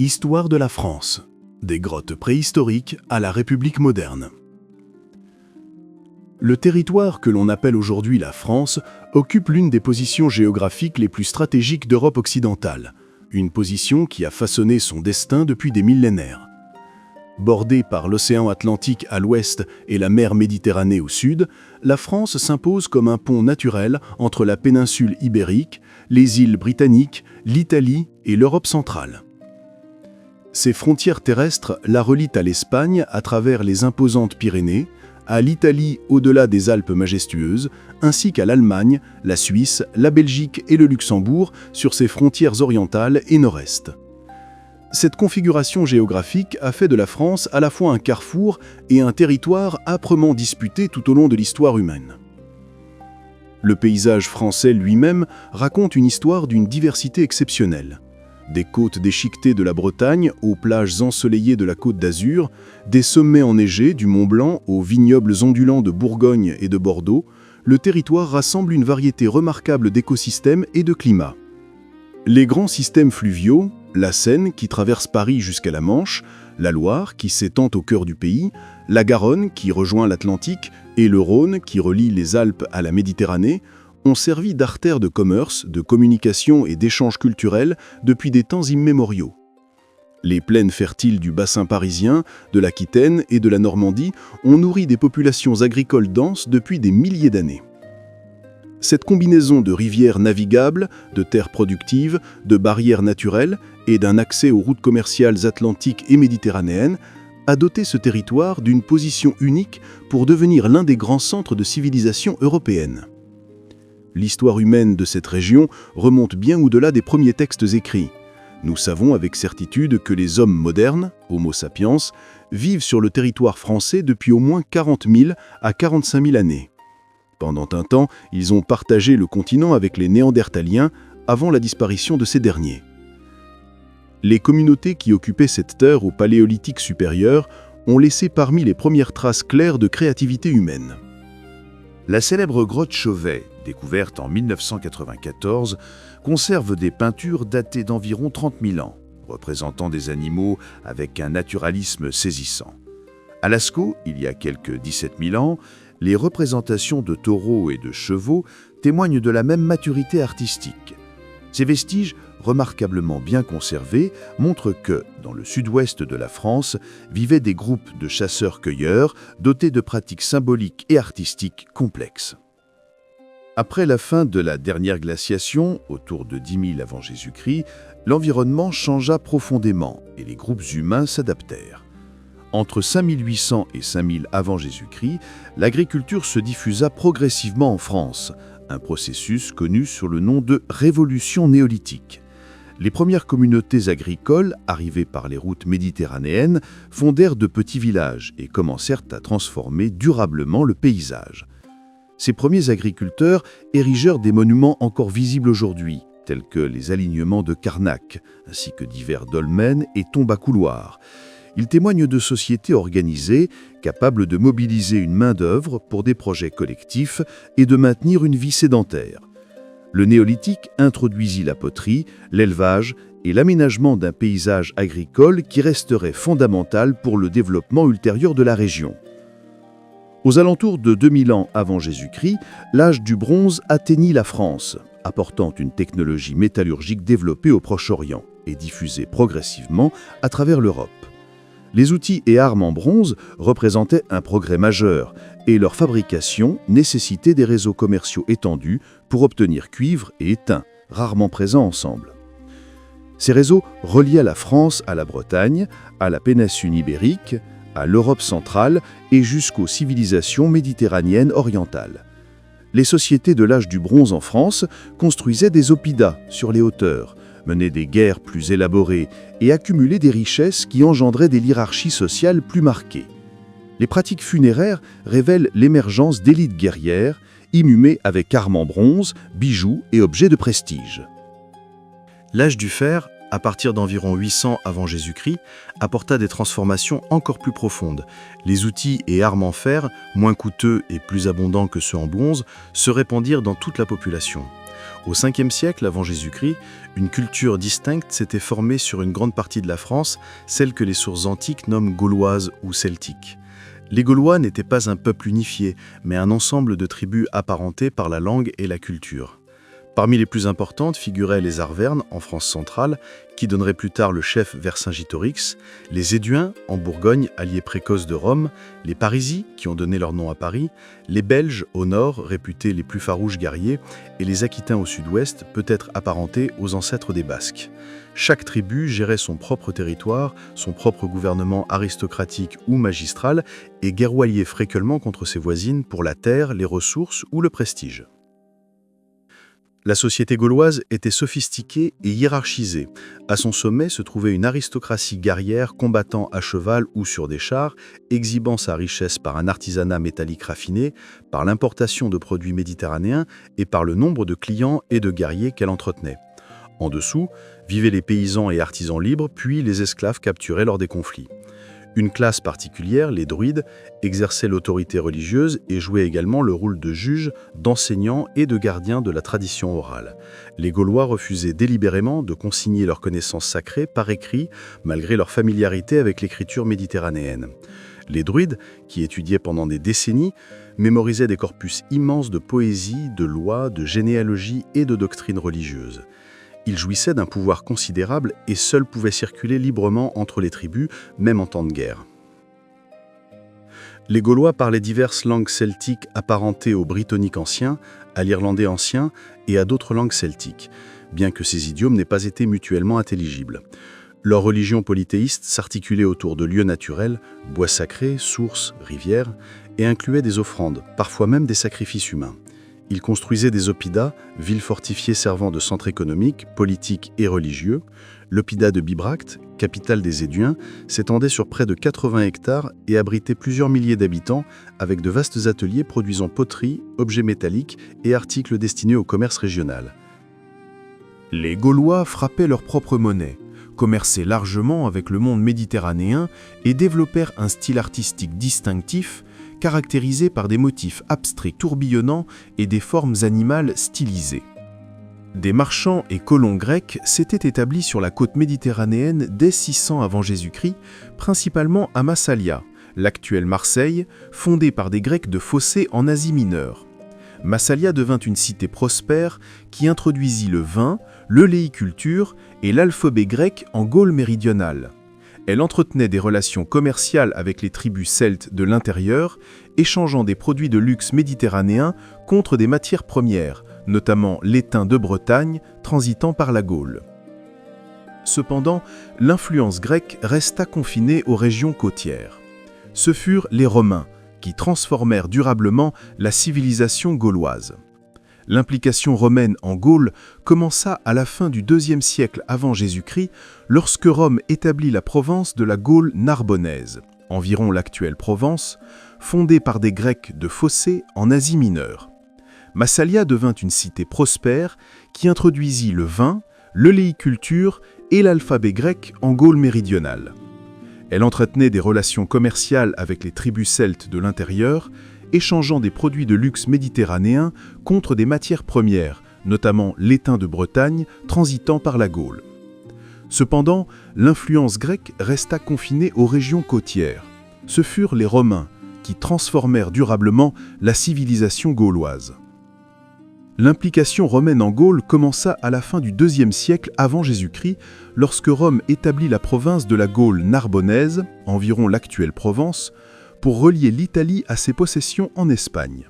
Histoire de la France, des grottes préhistoriques à la République moderne. Le territoire que l'on appelle aujourd'hui la France occupe l'une des positions géographiques les plus stratégiques d'Europe occidentale, une position qui a façonné son destin depuis des millénaires. Bordée par l'océan Atlantique à l'ouest et la mer Méditerranée au sud, la France s'impose comme un pont naturel entre la péninsule ibérique, les îles britanniques, l'Italie et l'Europe centrale. Ces frontières terrestres la relient à l'Espagne à travers les imposantes Pyrénées, à l'Italie au-delà des Alpes majestueuses, ainsi qu'à l'Allemagne, la Suisse, la Belgique et le Luxembourg sur ses frontières orientales et nord-est. Cette configuration géographique a fait de la France à la fois un carrefour et un territoire âprement disputé tout au long de l'histoire humaine. Le paysage français lui-même raconte une histoire d'une diversité exceptionnelle. Des côtes déchiquetées de la Bretagne aux plages ensoleillées de la Côte d'Azur, des sommets enneigés du Mont Blanc aux vignobles ondulants de Bourgogne et de Bordeaux, le territoire rassemble une variété remarquable d'écosystèmes et de climats. Les grands systèmes fluviaux, la Seine qui traverse Paris jusqu'à la Manche, la Loire qui s'étend au cœur du pays, la Garonne qui rejoint l'Atlantique et le Rhône qui relie les Alpes à la Méditerranée, ont servi d'artères de commerce, de communication et d'échanges culturels depuis des temps immémoriaux. Les plaines fertiles du bassin parisien, de l'Aquitaine et de la Normandie ont nourri des populations agricoles denses depuis des milliers d'années. Cette combinaison de rivières navigables, de terres productives, de barrières naturelles et d'un accès aux routes commerciales atlantiques et méditerranéennes a doté ce territoire d'une position unique pour devenir l'un des grands centres de civilisation européenne. L'histoire humaine de cette région remonte bien au-delà des premiers textes écrits. Nous savons avec certitude que les hommes modernes, Homo sapiens, vivent sur le territoire français depuis au moins 40 000 à 45 000 années. Pendant un temps, ils ont partagé le continent avec les Néandertaliens avant la disparition de ces derniers. Les communautés qui occupaient cette terre au Paléolithique supérieur ont laissé parmi les premières traces claires de créativité humaine. La célèbre grotte Chauvet, découverte en 1994, conserve des peintures datées d'environ 30 000 ans, représentant des animaux avec un naturalisme saisissant. À Lascaux, il y a quelques 17 000 ans, les représentations de taureaux et de chevaux témoignent de la même maturité artistique. Ces vestiges, remarquablement bien conservés, montrent que, dans le sud-ouest de la France, vivaient des groupes de chasseurs-cueilleurs dotés de pratiques symboliques et artistiques complexes. Après la fin de la dernière glaciation, autour de 10 000 avant Jésus-Christ, l'environnement changea profondément et les groupes humains s'adaptèrent. Entre 5800 et 5000 avant Jésus-Christ, l'agriculture se diffusa progressivement en France, un processus connu sous le nom de révolution néolithique. Les premières communautés agricoles, arrivées par les routes méditerranéennes, fondèrent de petits villages et commencèrent à transformer durablement le paysage. Ces premiers agriculteurs érigèrent des monuments encore visibles aujourd'hui, tels que les alignements de Carnac, ainsi que divers dolmens et tombes à couloirs. Ils témoignent de sociétés organisées, capables de mobiliser une main-d'œuvre pour des projets collectifs et de maintenir une vie sédentaire. Le néolithique introduisit la poterie, l'élevage et l'aménagement d'un paysage agricole qui resterait fondamental pour le développement ultérieur de la région. Aux alentours de 2000 ans avant Jésus-Christ, l'âge du bronze atteignit la France, apportant une technologie métallurgique développée au Proche-Orient et diffusée progressivement à travers l'Europe. Les outils et armes en bronze représentaient un progrès majeur et leur fabrication nécessitait des réseaux commerciaux étendus pour obtenir cuivre et étain, rarement présents ensemble. Ces réseaux reliaient la France à la Bretagne, à la péninsule ibérique, à l'Europe centrale et jusqu'aux civilisations méditerranéennes orientales. Les sociétés de l'âge du bronze en France construisaient des oppidas sur les hauteurs, menaient des guerres plus élaborées et accumulaient des richesses qui engendraient des hiérarchies sociales plus marquées. Les pratiques funéraires révèlent l'émergence d'élites guerrières, inhumées avec armes en bronze, bijoux et objets de prestige. L'âge du fer, à partir d'environ 800 avant Jésus-Christ, apporta des transformations encore plus profondes. Les outils et armes en fer, moins coûteux et plus abondants que ceux en bronze, se répandirent dans toute la population. Au 5e siècle avant Jésus-Christ, une culture distincte s'était formée sur une grande partie de la France, celle que les sources antiques nomment gauloise ou celtique. Les Gaulois n'étaient pas un peuple unifié, mais un ensemble de tribus apparentées par la langue et la culture. Parmi les plus importantes figuraient les Arvernes, en France centrale, qui donneraient plus tard le chef Vercingétorix, les Éduins, en Bourgogne, alliés précoces de Rome, les Parisis, qui ont donné leur nom à Paris, les Belges, au nord, réputés les plus farouches guerriers, et les Aquitains au sud-ouest, peut-être apparentés aux ancêtres des Basques. Chaque tribu gérait son propre territoire, son propre gouvernement aristocratique ou magistral, et guerroyait fréquemment contre ses voisines pour la terre, les ressources ou le prestige. La société gauloise était sophistiquée et hiérarchisée. À son sommet se trouvait une aristocratie guerrière combattant à cheval ou sur des chars, exhibant sa richesse par un artisanat métallique raffiné, par l'importation de produits méditerranéens et par le nombre de clients et de guerriers qu'elle entretenait. En dessous, vivaient les paysans et artisans libres, puis les esclaves capturés lors des conflits. Une classe particulière, les druides, exerçait l'autorité religieuse et jouait également le rôle de juge, d'enseignant et de gardien de la tradition orale. Les Gaulois refusaient délibérément de consigner leurs connaissances sacrées par écrit, malgré leur familiarité avec l'écriture méditerranéenne. Les druides, qui étudiaient pendant des décennies, mémorisaient des corpus immenses de poésie, de lois, de généalogie et de doctrines religieuses. Ils jouissaient d'un pouvoir considérable et seuls pouvaient circuler librement entre les tribus, même en temps de guerre. Les Gaulois parlaient diverses langues celtiques apparentées au brittonique ancien, à l'irlandais ancien et à d'autres langues celtiques, bien que ces idiomes n'aient pas été mutuellement intelligibles. Leur religion polythéiste s'articulait autour de lieux naturels, bois sacrés, sources, rivières, et incluait des offrandes, parfois même des sacrifices humains. Ils construisaient des oppida, villes fortifiées servant de centre économique, politique et religieux. L'oppida de Bibracte, capitale des Éduins, s'étendait sur près de 80 hectares et abritait plusieurs milliers d'habitants, avec de vastes ateliers produisant poteries, objets métalliques et articles destinés au commerce régional. Les Gaulois frappaient leur propre monnaie, commerçaient largement avec le monde méditerranéen et développèrent un style artistique distinctif, caractérisé par des motifs abstraits tourbillonnants et des formes animales stylisées. Des marchands et colons grecs s'étaient établis sur la côte méditerranéenne dès 600 avant Jésus-Christ, principalement à Massalia, l'actuelle Marseille, fondée par des Grecs de Phocée en Asie mineure. Massalia devint une cité prospère qui introduisit le vin, l'oléiculture et l'alphabet grec en Gaule méridionale. Elle entretenait des relations commerciales avec les tribus celtes de l'intérieur, échangeant des produits de luxe méditerranéens contre des matières premières, notamment l'étain de Bretagne, transitant par la Gaule. Cependant, l'influence grecque resta confinée aux régions côtières. Ce furent les Romains qui transformèrent durablement la civilisation gauloise. L'implication romaine en Gaule commença à la fin du IIe siècle avant Jésus-Christ, lorsque Rome établit la province de la Gaule narbonnaise, environ l'actuelle Provence, fondée par des Grecs de Phocée en Asie mineure. Massalia devint une cité prospère qui introduisit le vin, l'oléiculture et l'alphabet grec en Gaule méridionale. Elle entretenait des relations commerciales avec les tribus celtes de l'intérieur, échangeant des produits de luxe méditerranéens contre des matières premières, notamment l'étain de Bretagne, transitant par la Gaule. Cependant, l'influence grecque resta confinée aux régions côtières. Ce furent les Romains qui transformèrent durablement la civilisation gauloise. L'implication romaine en Gaule commença à la fin du IIe siècle avant Jésus-Christ, lorsque Rome établit la province de la Gaule narbonnaise, environ l'actuelle Provence, pour relier l'Italie à ses possessions en Espagne.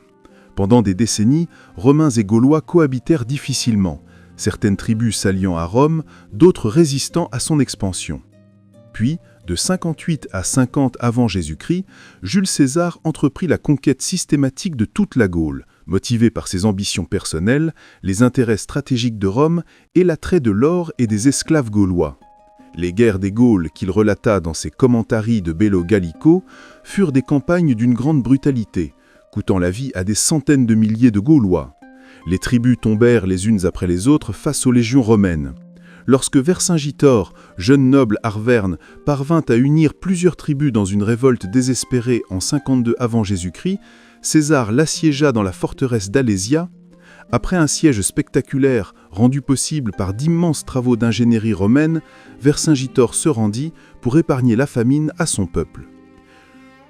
Pendant des décennies, Romains et Gaulois cohabitèrent difficilement, certaines tribus s'alliant à Rome, d'autres résistant à son expansion. Puis, de 58 à 50 avant Jésus-Christ, Jules César entreprit la conquête systématique de toute la Gaule, motivé par ses ambitions personnelles, les intérêts stratégiques de Rome et l'attrait de l'or et des esclaves gaulois. Les guerres des Gaules qu'il relata dans ses Commentarii de Bello Gallico furent des campagnes d'une grande brutalité, coûtant la vie à des centaines de milliers de Gaulois. Les tribus tombèrent les unes après les autres face aux légions romaines. Lorsque Vercingétorix, jeune noble arverne, parvint à unir plusieurs tribus dans une révolte désespérée en 52 avant Jésus-Christ, César l'assiégea dans la forteresse d'Alésia. Après un siège spectaculaire rendu possible par d'immenses travaux d'ingénierie romaine, Vercingétorix se rendit pour épargner la famine à son peuple.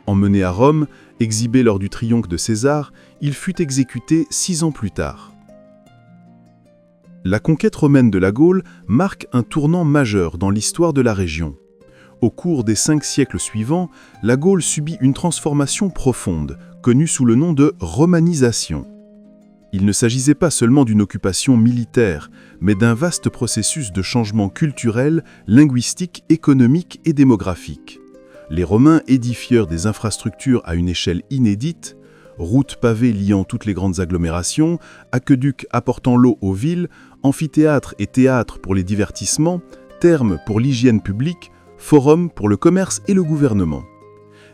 Emmené à Rome, exhibé lors du triomphe de César, il fut exécuté 6 ans plus tard. La conquête romaine de la Gaule marque un tournant majeur dans l'histoire de la région. Au cours des 5 siècles suivants, la Gaule subit une transformation profonde, connue sous le nom de romanisation. Il ne s'agissait pas seulement d'une occupation militaire, mais d'un vaste processus de changement culturel, linguistique, économique et démographique. Les Romains édifièrent des infrastructures à une échelle inédite, routes pavées liant toutes les grandes agglomérations, aqueducs apportant l'eau aux villes, amphithéâtres et théâtres pour les divertissements, thermes pour l'hygiène publique, forums pour le commerce et le gouvernement.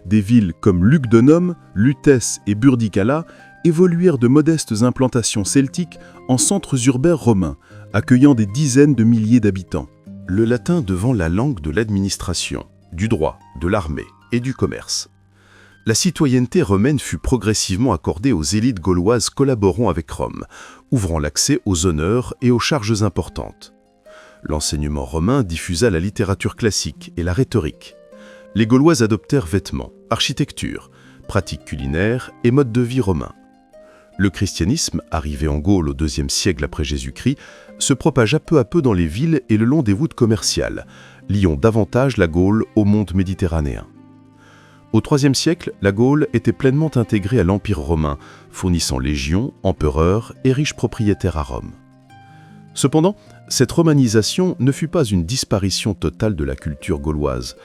Des villes comme Lugdunum, Lutèce et Burdigala évoluèrent de modestes implantations celtiques en centres urbains romains, accueillant des dizaines de milliers d'habitants. Le latin devint la langue de l'administration, du droit, de l'armée et du commerce. La citoyenneté romaine fut progressivement accordée aux élites gauloises collaborant avec Rome, ouvrant l'accès aux honneurs et aux charges importantes. L'enseignement romain diffusa la littérature classique et la rhétorique. Les Gaulois adoptèrent vêtements, architecture, pratiques culinaires et modes de vie romains. Le christianisme, arrivé en Gaule au IIe siècle après Jésus-Christ, se propagea peu à peu dans les villes et le long des voûtes commerciales, liant davantage la Gaule au monde méditerranéen. Au IIIe siècle, la Gaule était pleinement intégrée à l'Empire romain, fournissant légions, empereurs et riches propriétaires à Rome. Cependant, cette romanisation ne fut pas une disparition totale de la culture gauloise.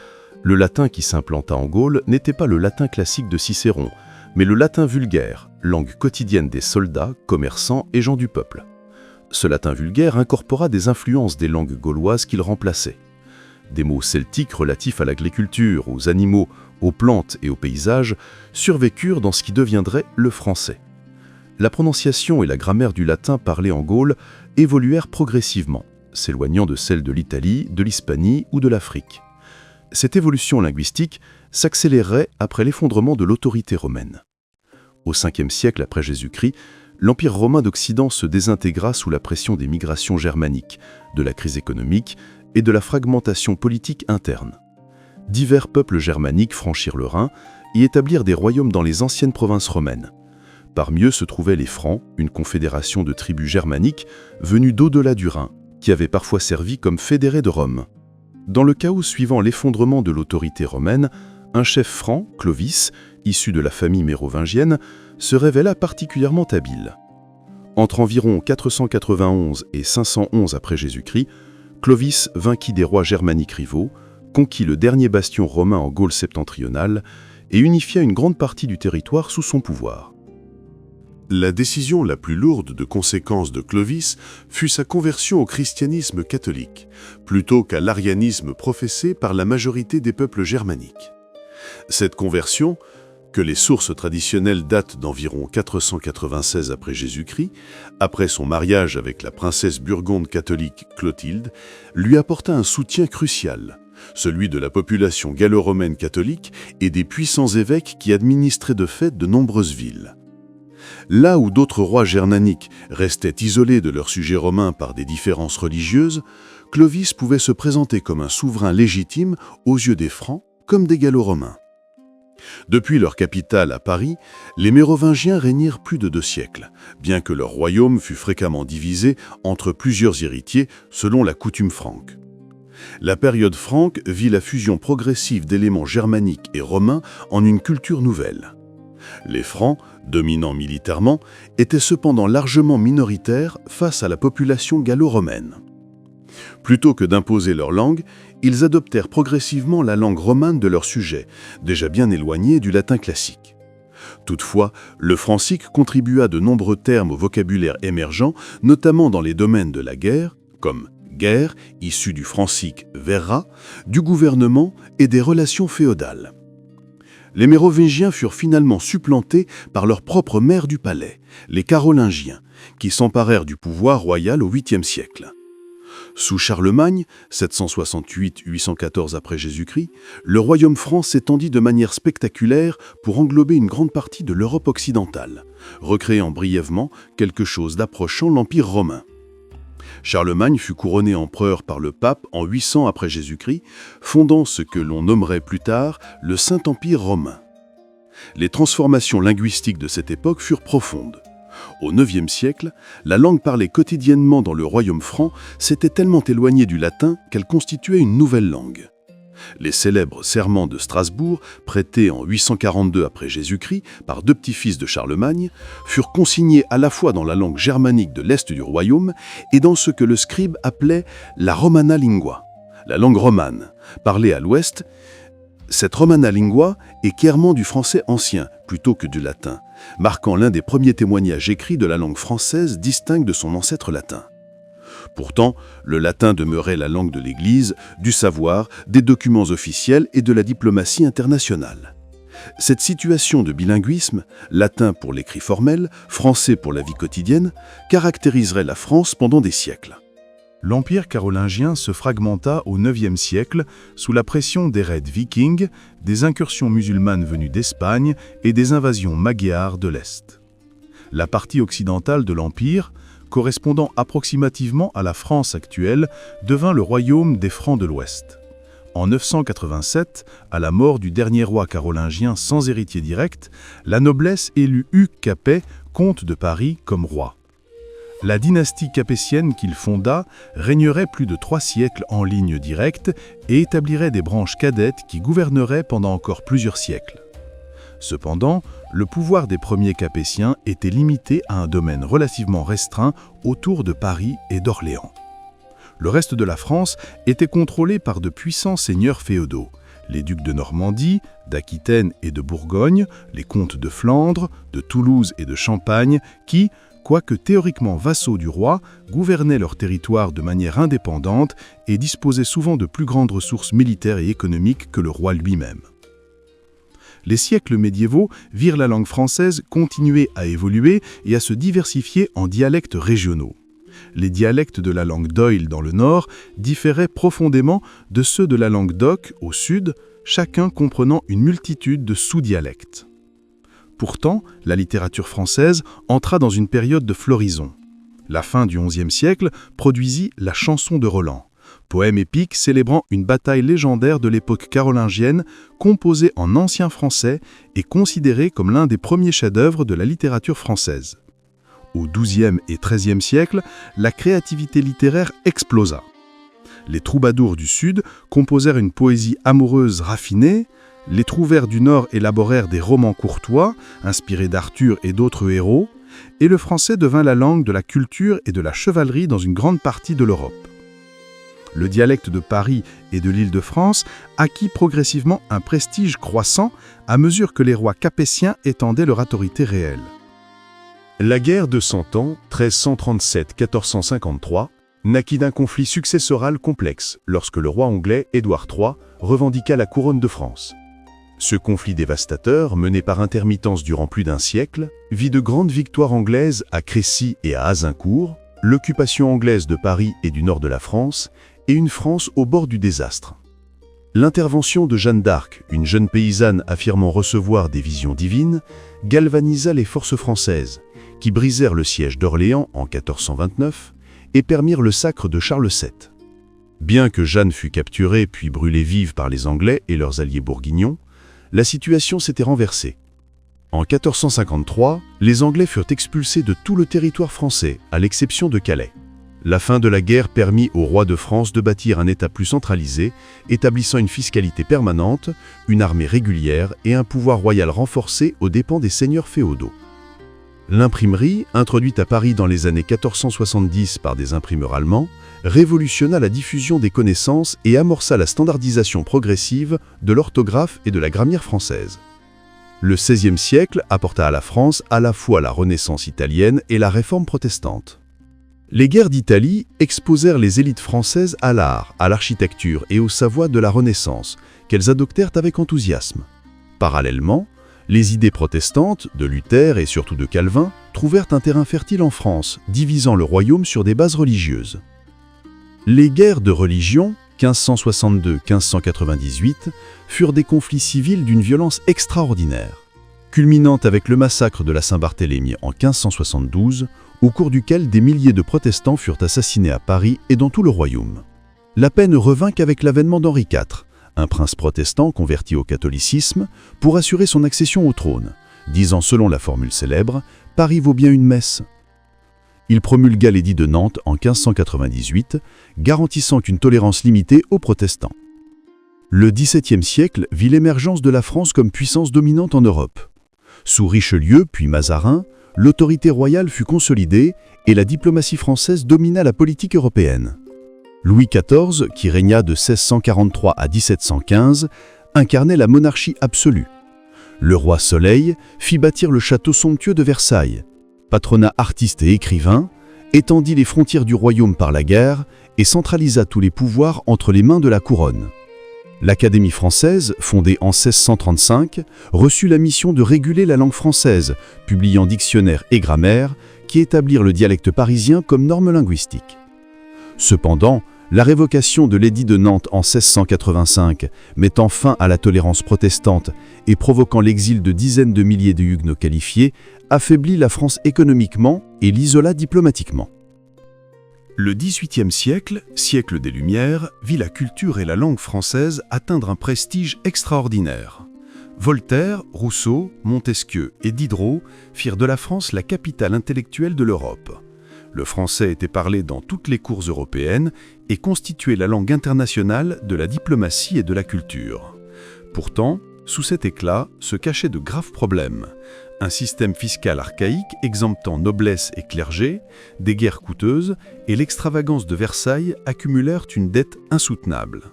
Le latin qui s'implanta en Gaule n'était pas le latin classique de Cicéron, mais le latin vulgaire, langue quotidienne des soldats, commerçants et gens du peuple. Ce latin vulgaire incorpora des influences des langues gauloises qu'il remplaçait. Des mots celtiques relatifs à l'agriculture, aux animaux, aux plantes et aux paysages survécurent dans ce qui deviendrait le français. La prononciation et la grammaire du latin parlé en Gaule évoluèrent progressivement, s'éloignant de celles de l'Italie, de l'Hispanie ou de l'Afrique. Cette évolution linguistique s'accélérerait après l'effondrement de l'autorité romaine. Au 5e siècle après Jésus-Christ, l'Empire romain d'Occident se désintégra sous la pression des migrations germaniques, de la crise économique et de la fragmentation politique interne. Divers peuples germaniques franchirent le Rhin et établirent des royaumes dans les anciennes provinces romaines. Parmi eux se trouvaient les Francs, une confédération de tribus germaniques venues d'au-delà du Rhin, qui avaient parfois servi comme fédérés de Rome. Dans le chaos suivant l'effondrement de l'autorité romaine, un chef franc, Clovis, issu de la famille mérovingienne, se révéla particulièrement habile. Entre environ 491 et 511 après Jésus-Christ, Clovis vainquit des rois germaniques rivaux, conquit le dernier bastion romain en Gaule septentrionale et unifia une grande partie du territoire sous son pouvoir. La décision la plus lourde de conséquences de Clovis fut sa conversion au christianisme catholique, plutôt qu'à l'arianisme professé par la majorité des peuples germaniques. Cette conversion, que les sources traditionnelles datent d'environ 496 après Jésus-Christ, après son mariage avec la princesse burgonde catholique Clotilde, lui apporta un soutien crucial, celui de la population gallo-romaine catholique et des puissants évêques qui administraient de fait de nombreuses villes. Là où d'autres rois germaniques restaient isolés de leurs sujets romains par des différences religieuses, Clovis pouvait se présenter comme un souverain légitime aux yeux des Francs comme des Gallo-romains. Depuis leur capitale à Paris, les Mérovingiens régnèrent plus de 2 siècles, bien que leur royaume fût fréquemment divisé entre plusieurs héritiers selon la coutume franque. La période franque vit la fusion progressive d'éléments germaniques et romains en une culture nouvelle. Les Francs, dominants militairement, étaient cependant largement minoritaires face à la population gallo-romaine. Plutôt que d'imposer leur langue, ils adoptèrent progressivement la langue romane de leur sujet, déjà bien éloignée du latin classique. Toutefois, le francique contribua de nombreux termes au vocabulaire émergent, notamment dans les domaines de la guerre, comme guerre, issu du francique verra, du gouvernement et des relations féodales. Les Mérovingiens furent finalement supplantés par leurs propres maires du palais, les Carolingiens, qui s'emparèrent du pouvoir royal au 8e siècle. Sous Charlemagne, 768-814 après Jésus-Christ, le royaume franc s'étendit de manière spectaculaire pour englober une grande partie de l'Europe occidentale, recréant brièvement quelque chose d'approchant l'Empire romain. Charlemagne fut couronné empereur par le pape en 800 après Jésus-Christ, fondant ce que l'on nommerait plus tard le Saint-Empire romain. Les transformations linguistiques de cette époque furent profondes. Au IXe siècle, la langue parlée quotidiennement dans le royaume franc s'était tellement éloignée du latin qu'elle constituait une nouvelle langue. Les célèbres serments de Strasbourg, prêtés en 842 après Jésus-Christ par deux petits-fils de Charlemagne, furent consignés à la fois dans la langue germanique de l'Est du royaume et dans ce que le scribe appelait la romana lingua, la langue romane, parlée à l'Ouest. Cette romana lingua est clairement du français ancien plutôt que du latin, marquant l'un des premiers témoignages écrits de la langue française distincte de son ancêtre latin. Pourtant, le latin demeurait la langue de l'Église, du savoir, des documents officiels et de la diplomatie internationale. Cette situation de bilinguisme, latin pour l'écrit formel, français pour la vie quotidienne, caractériserait la France pendant des siècles. L'Empire carolingien se fragmenta au IXe siècle sous la pression des raids vikings, des incursions musulmanes venues d'Espagne et des invasions magyars de l'Est. La partie occidentale de l'Empire, correspondant approximativement à la France actuelle, devint le royaume des Francs de l'Ouest. En 987, à la mort du dernier roi carolingien sans héritier direct, la noblesse élut Hugues Capet, comte de Paris, comme roi. La dynastie capétienne qu'il fonda régnerait plus de 3 siècles en ligne directe et établirait des branches cadettes qui gouverneraient pendant encore plusieurs siècles. Cependant, le pouvoir des premiers Capétiens était limité à un domaine relativement restreint autour de Paris et d'Orléans. Le reste de la France était contrôlé par de puissants seigneurs féodaux, les ducs de Normandie, d'Aquitaine et de Bourgogne, les comtes de Flandre, de Toulouse et de Champagne, qui, quoique théoriquement vassaux du roi, gouvernaient leur territoire de manière indépendante et disposaient souvent de plus grandes ressources militaires et économiques que le roi lui-même. Les siècles médiévaux virent la langue française continuer à évoluer et à se diversifier en dialectes régionaux. Les dialectes de la langue d'Oïl dans le nord différaient profondément de ceux de la langue d'Oc au sud, chacun comprenant une multitude de sous-dialectes. Pourtant, la littérature française entra dans une période de floraison. La fin du XIe siècle produisit la chanson de Roland, poème épique célébrant une bataille légendaire de l'époque carolingienne, composée en ancien français et considéré comme l'un des premiers chefs-d'œuvre de la littérature française. Au XIIe et XIIIe siècle, la créativité littéraire explosa. Les troubadours du Sud composèrent une poésie amoureuse raffinée, les trouvères du Nord élaborèrent des romans courtois, inspirés d'Arthur et d'autres héros, et le français devint la langue de la culture et de la chevalerie dans une grande partie de l'Europe. Le dialecte de Paris et de l'Île-de-France acquit progressivement un prestige croissant à mesure que les rois capétiens étendaient leur autorité réelle. La guerre de Cent Ans, 1337-1453, naquit d'un conflit successoral complexe lorsque le roi anglais Édouard III revendiqua la couronne de France. Ce conflit dévastateur, mené par intermittence durant plus d'un siècle, vit de grandes victoires anglaises à Crécy et à Azincourt, l'occupation anglaise de Paris et du nord de la France, et une France au bord du désastre. L'intervention de Jeanne d'Arc, une jeune paysanne affirmant recevoir des visions divines, galvanisa les forces françaises, qui brisèrent le siège d'Orléans en 1429 et permirent le sacre de Charles VII. Bien que Jeanne fût capturée puis brûlée vive par les Anglais et leurs alliés bourguignons, la situation s'était renversée. En 1453, les Anglais furent expulsés de tout le territoire français, à l'exception de Calais. La fin de la guerre permit au roi de France de bâtir un État plus centralisé, établissant une fiscalité permanente, une armée régulière et un pouvoir royal renforcé aux dépens des seigneurs féodaux. L'imprimerie, introduite à Paris dans les années 1470 par des imprimeurs allemands, révolutionna la diffusion des connaissances et amorça la standardisation progressive de l'orthographe et de la grammaire française. Le XVIe siècle apporta à la France à la fois la Renaissance italienne et la Réforme protestante. Les guerres d'Italie exposèrent les élites françaises à l'art, à l'architecture et au savoir de la Renaissance, qu'elles adoptèrent avec enthousiasme. Parallèlement, les idées protestantes, de Luther et surtout de Calvin, trouvèrent un terrain fertile en France, divisant le royaume sur des bases religieuses. Les guerres de religion, 1562-1598, furent des conflits civils d'une violence extraordinaire, culminant avec le massacre de la Saint-Barthélemy en 1572, au cours duquel des milliers de protestants furent assassinés à Paris et dans tout le royaume. La paix ne revint qu'avec l'avènement d'Henri IV, un prince protestant converti au catholicisme, pour assurer son accession au trône, disant selon la formule célèbre « Paris vaut bien une messe ». Il promulgua l'édit de Nantes en 1598, garantissant une tolérance limitée aux protestants. Le XVIIe siècle vit l'émergence de la France comme puissance dominante en Europe. Sous Richelieu puis Mazarin, l'autorité royale fut consolidée et la diplomatie française domina la politique européenne. Louis XIV, qui régna de 1643 à 1715, incarnait la monarchie absolue. Le roi Soleil fit bâtir le château somptueux de Versailles, patronna artiste et écrivain, étendit les frontières du royaume par la guerre et centralisa tous les pouvoirs entre les mains de la couronne. L'Académie française, fondée en 1635, reçut la mission de réguler la langue française, publiant dictionnaire et grammaire, qui établirent le dialecte parisien comme norme linguistique. Cependant, la révocation de l'édit de Nantes en 1685, mettant fin à la tolérance protestante et provoquant l'exil de dizaines de milliers de huguenots qualifiés, affaiblit la France économiquement et l'isola diplomatiquement. Le XVIIIe siècle, siècle des Lumières, vit la culture et la langue française atteindre un prestige extraordinaire. Voltaire, Rousseau, Montesquieu et Diderot firent de la France la capitale intellectuelle de l'Europe. Le français était parlé dans toutes les cours européennes et constituait la langue internationale de la diplomatie et de la culture. Pourtant, sous cet éclat se cachaient de graves problèmes. Un système fiscal archaïque exemptant noblesse et clergé, des guerres coûteuses et l'extravagance de Versailles accumulèrent une dette insoutenable.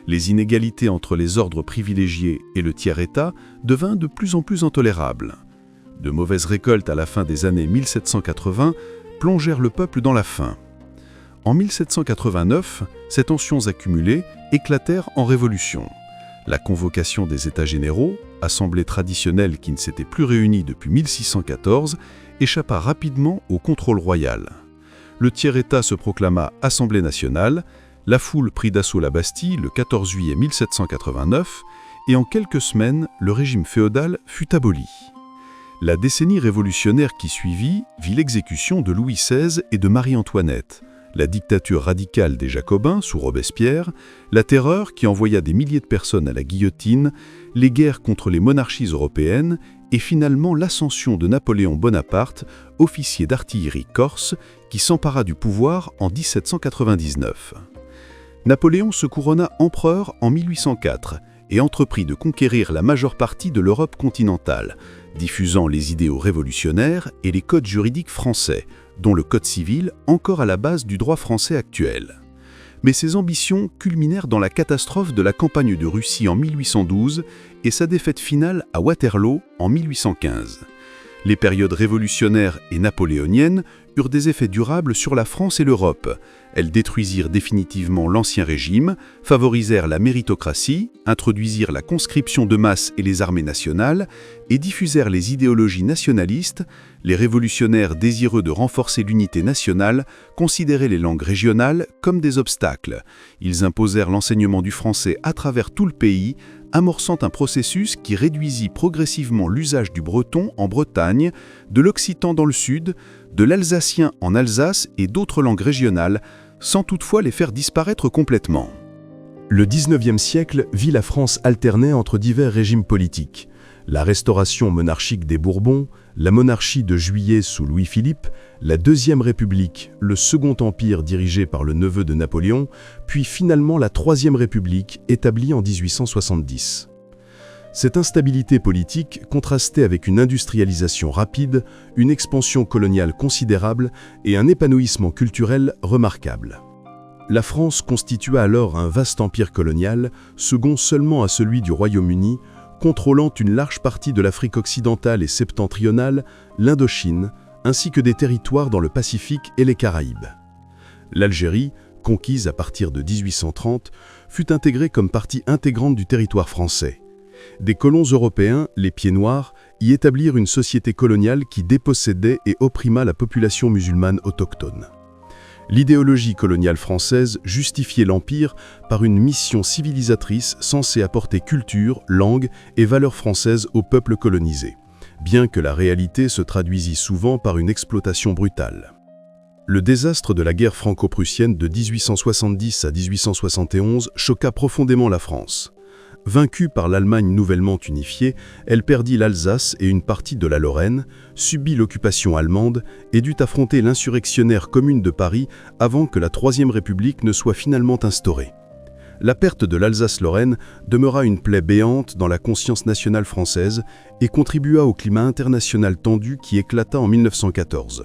Les inégalités entre les ordres privilégiés et le tiers-État devinrent de plus en plus intolérables. De mauvaises récoltes à la fin des années 1780 plongèrent le peuple dans la faim. En 1789, ces tensions accumulées éclatèrent en révolution. La convocation des États généraux, assemblée traditionnelle qui ne s'était plus réunie depuis 1614, échappa rapidement au contrôle royal. Le tiers-État se proclama Assemblée nationale, la foule prit d'assaut la Bastille le 14 juillet 1789 et en quelques semaines, le régime féodal fut aboli. La décennie révolutionnaire qui suivit vit l'exécution de Louis XVI et de Marie-Antoinette, la dictature radicale des Jacobins sous Robespierre, la terreur qui envoya des milliers de personnes à la guillotine, les guerres contre les monarchies européennes et finalement l'ascension de Napoléon Bonaparte, officier d'artillerie corse, qui s'empara du pouvoir en 1799. Napoléon se couronna empereur en 1804 et entreprit de conquérir la majeure partie de l'Europe continentale, diffusant les idéaux révolutionnaires et les codes juridiques français, dont le Code civil encore à la base du droit français actuel. Mais ses ambitions culminèrent dans la catastrophe de la campagne de Russie en 1812 et sa défaite finale à Waterloo en 1815. Les périodes révolutionnaires et napoléoniennes eurent des effets durables sur la France et l'Europe. Elles détruisirent définitivement l'Ancien Régime, favorisèrent la méritocratie, introduisirent la conscription de masse et les armées nationales, et diffusèrent les idéologies nationalistes. Les révolutionnaires désireux de renforcer l'unité nationale considéraient les langues régionales comme des obstacles. Ils imposèrent l'enseignement du français à travers tout le pays, amorçant un processus qui réduisit progressivement l'usage du breton en Bretagne, de l'occitan dans le sud, de l'alsacien en Alsace et d'autres langues régionales, sans toutefois les faire disparaître complètement. Le XIXe siècle vit la France alterner entre divers régimes politiques. La restauration monarchique des Bourbons, la monarchie de Juillet sous Louis-Philippe, la Deuxième République, le Second Empire dirigé par le neveu de Napoléon, puis finalement la Troisième République établie en 1870. Cette instabilité politique contrastait avec une industrialisation rapide, une expansion coloniale considérable et un épanouissement culturel remarquable. La France constitua alors un vaste empire colonial, second seulement à celui du Royaume-Uni, contrôlant une large partie de l'Afrique occidentale et septentrionale, l'Indochine, ainsi que des territoires dans le Pacifique et les Caraïbes. L'Algérie, conquise à partir de 1830, fut intégrée comme partie intégrante du territoire français. Des colons européens, les Pieds Noirs, y établirent une société coloniale qui dépossédait et opprima la population musulmane autochtone. L'idéologie coloniale française justifiait l'Empire par une mission civilisatrice censée apporter culture, langue et valeurs françaises au peuple colonisé, bien que la réalité se traduisit souvent par une exploitation brutale. Le désastre de la guerre franco-prussienne de 1870 à 1871 choqua profondément la France. Vaincue par l'Allemagne nouvellement unifiée, elle perdit l'Alsace et une partie de la Lorraine, subit l'occupation allemande et dut affronter l'insurrectionnaire Commune de Paris avant que la Troisième République ne soit finalement instaurée. La perte de l'Alsace-Lorraine demeura une plaie béante dans la conscience nationale française et contribua au climat international tendu qui éclata en 1914.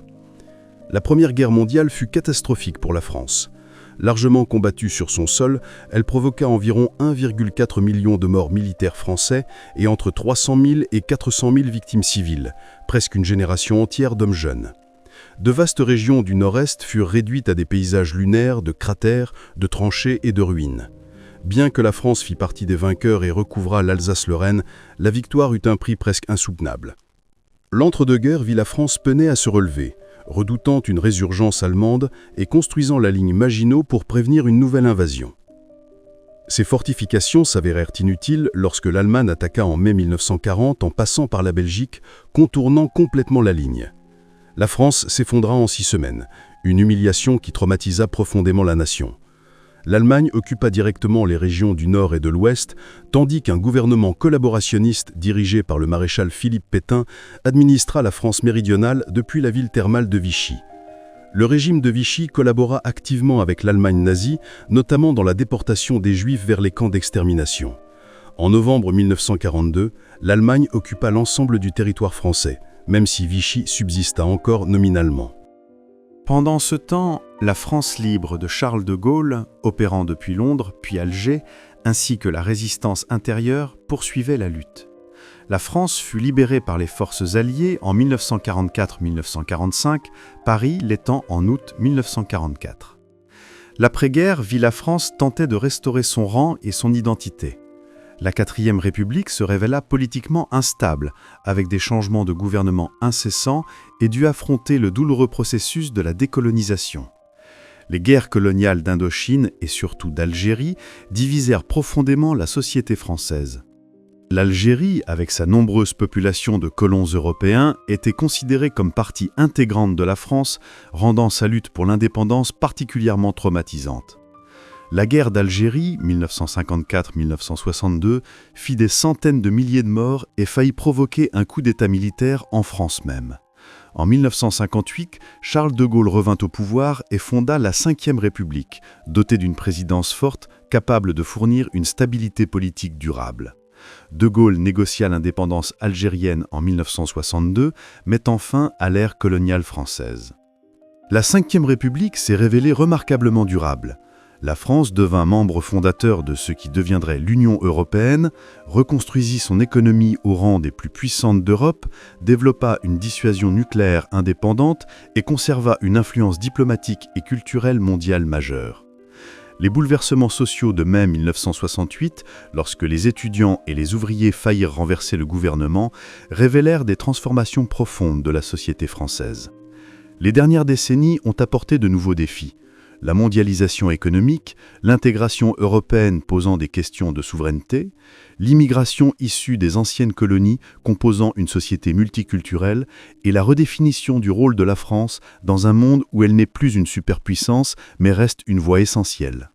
La Première Guerre mondiale fut catastrophique pour la France. Largement combattue sur son sol, elle provoqua environ 1,4 million de morts militaires français et entre 300 000 et 400 000 victimes civiles, presque une génération entière d'hommes jeunes. De vastes régions du nord-est furent réduites à des paysages lunaires, de cratères, de tranchées et de ruines. Bien que la France fit partie des vainqueurs et recouvra l'Alsace-Lorraine, la victoire eut un prix presque insoutenable. L'entre-deux-guerres vit la France peiner à se relever, redoutant une résurgence allemande et construisant la ligne Maginot pour prévenir une nouvelle invasion. Ces fortifications s'avérèrent inutiles lorsque l'Allemagne attaqua en mai 1940 en passant par la Belgique, contournant complètement la ligne. La France s'effondra en 6 semaines, une humiliation qui traumatisa profondément la nation. L'Allemagne occupa directement les régions du Nord et de l'Ouest, tandis qu'un gouvernement collaborationniste dirigé par le maréchal Philippe Pétain administra la France méridionale depuis la ville thermale de Vichy. Le régime de Vichy collabora activement avec l'Allemagne nazie, notamment dans la déportation des Juifs vers les camps d'extermination. En novembre 1942, l'Allemagne occupa l'ensemble du territoire français, même si Vichy subsista encore nominalement. Pendant ce temps, la France libre de Charles de Gaulle, opérant depuis Londres puis Alger, ainsi que la résistance intérieure, poursuivaient la lutte. La France fut libérée par les forces alliées en 1944-1945, Paris l'étant en août 1944. L'après-guerre vit la France tenter de restaurer son rang et son identité. La Quatrième République se révéla politiquement instable, avec des changements de gouvernement incessants et dut affronter le douloureux processus de la décolonisation. Les guerres coloniales d'Indochine et surtout d'Algérie divisèrent profondément la société française. L'Algérie, avec sa nombreuse population de colons européens, était considérée comme partie intégrante de la France, rendant sa lutte pour l'indépendance particulièrement traumatisante. La guerre d'Algérie, 1954-1962, fit des centaines de milliers de morts et faillit provoquer un coup d'État militaire en France même. En 1958, Charles de Gaulle revint au pouvoir et fonda la Ve République, dotée d'une présidence forte, capable de fournir une stabilité politique durable. De Gaulle négocia l'indépendance algérienne en 1962, mettant fin à l'ère coloniale française. La Ve République s'est révélée remarquablement durable. La France devint membre fondateur de ce qui deviendrait l'Union européenne, reconstruisit son économie au rang des plus puissantes d'Europe, développa une dissuasion nucléaire indépendante et conserva une influence diplomatique et culturelle mondiale majeure. Les bouleversements sociaux de mai 1968, lorsque les étudiants et les ouvriers faillirent renverser le gouvernement, révélèrent des transformations profondes de la société française. Les dernières décennies ont apporté de nouveaux défis. La mondialisation économique, l'intégration européenne posant des questions de souveraineté, l'immigration issue des anciennes colonies composant une société multiculturelle et la redéfinition du rôle de la France dans un monde où elle n'est plus une superpuissance mais reste une voie essentielle.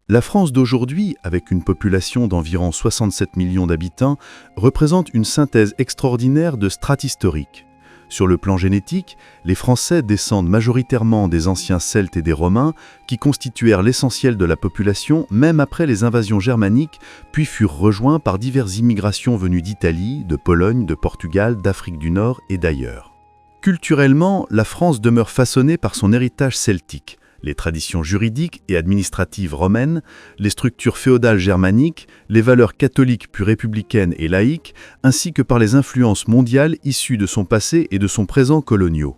La France d'aujourd'hui, avec une population d'environ 67 millions d'habitants, représente une synthèse extraordinaire de strates historiques. Sur le plan génétique, les Français descendent majoritairement des anciens Celtes et des Romains, qui constituèrent l'essentiel de la population même après les invasions germaniques, puis furent rejoints par diverses immigrations venues d'Italie, de Pologne, de Portugal, d'Afrique du Nord et d'ailleurs. Culturellement, la France demeure façonnée par son héritage celtique, les traditions juridiques et administratives romaines, les structures féodales germaniques, les valeurs catholiques puis républicaines et laïques, ainsi que par les influences mondiales issues de son passé et de son présent coloniaux.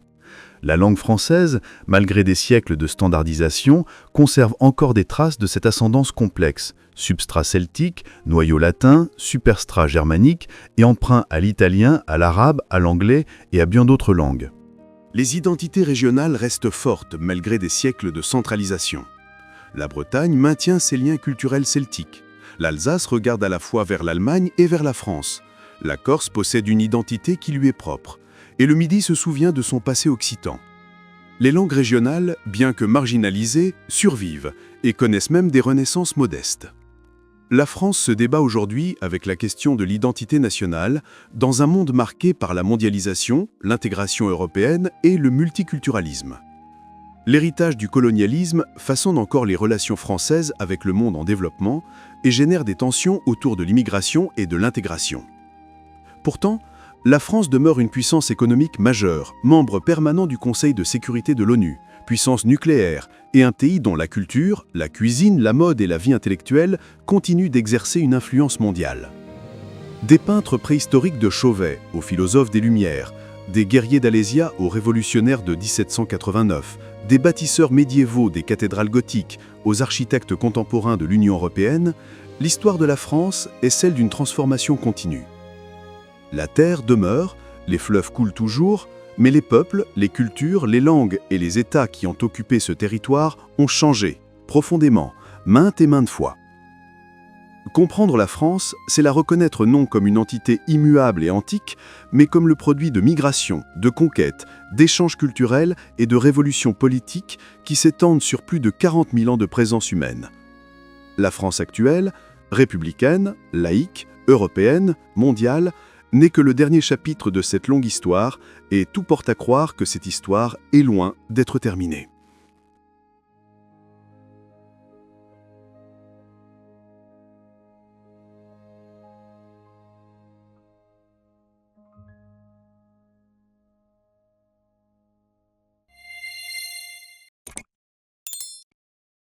La langue française, malgré des siècles de standardisation, conserve encore des traces de cette ascendance complexe, substrat celtique, noyau latin, superstrat germanique et emprunt à l'italien, à l'arabe, à l'anglais et à bien d'autres langues. Les identités régionales restent fortes malgré des siècles de centralisation. La Bretagne maintient ses liens culturels celtiques. L'Alsace regarde à la fois vers l'Allemagne et vers la France. La Corse possède une identité qui lui est propre. Et le Midi se souvient de son passé occitan. Les langues régionales, bien que marginalisées, survivent et connaissent même des renaissances modestes. La France se débat aujourd'hui avec la question de l'identité nationale dans un monde marqué par la mondialisation, l'intégration européenne et le multiculturalisme. L'héritage du colonialisme façonne encore les relations françaises avec le monde en développement et génère des tensions autour de l'immigration et de l'intégration. Pourtant, la France demeure une puissance économique majeure, membre permanent du Conseil de sécurité de l'ONU, puissance nucléaire et un pays dont la culture, la cuisine, la mode et la vie intellectuelle continuent d'exercer une influence mondiale. Des peintres préhistoriques de Chauvet aux philosophes des Lumières, des guerriers d'Alésia aux révolutionnaires de 1789, des bâtisseurs médiévaux des cathédrales gothiques aux architectes contemporains de l'Union européenne, l'histoire de la France est celle d'une transformation continue. La terre demeure, les fleuves coulent toujours, mais les peuples, les cultures, les langues et les États qui ont occupé ce territoire ont changé, profondément, maintes et maintes fois. Comprendre la France, c'est la reconnaître non comme une entité immuable et antique, mais comme le produit de migrations, de conquêtes, d'échanges culturels et de révolutions politiques qui s'étendent sur plus de 40 000 ans de présence humaine. La France actuelle, républicaine, laïque, européenne, mondiale, n'est que le dernier chapitre de cette longue histoire et tout porte à croire que cette histoire est loin d'être terminée.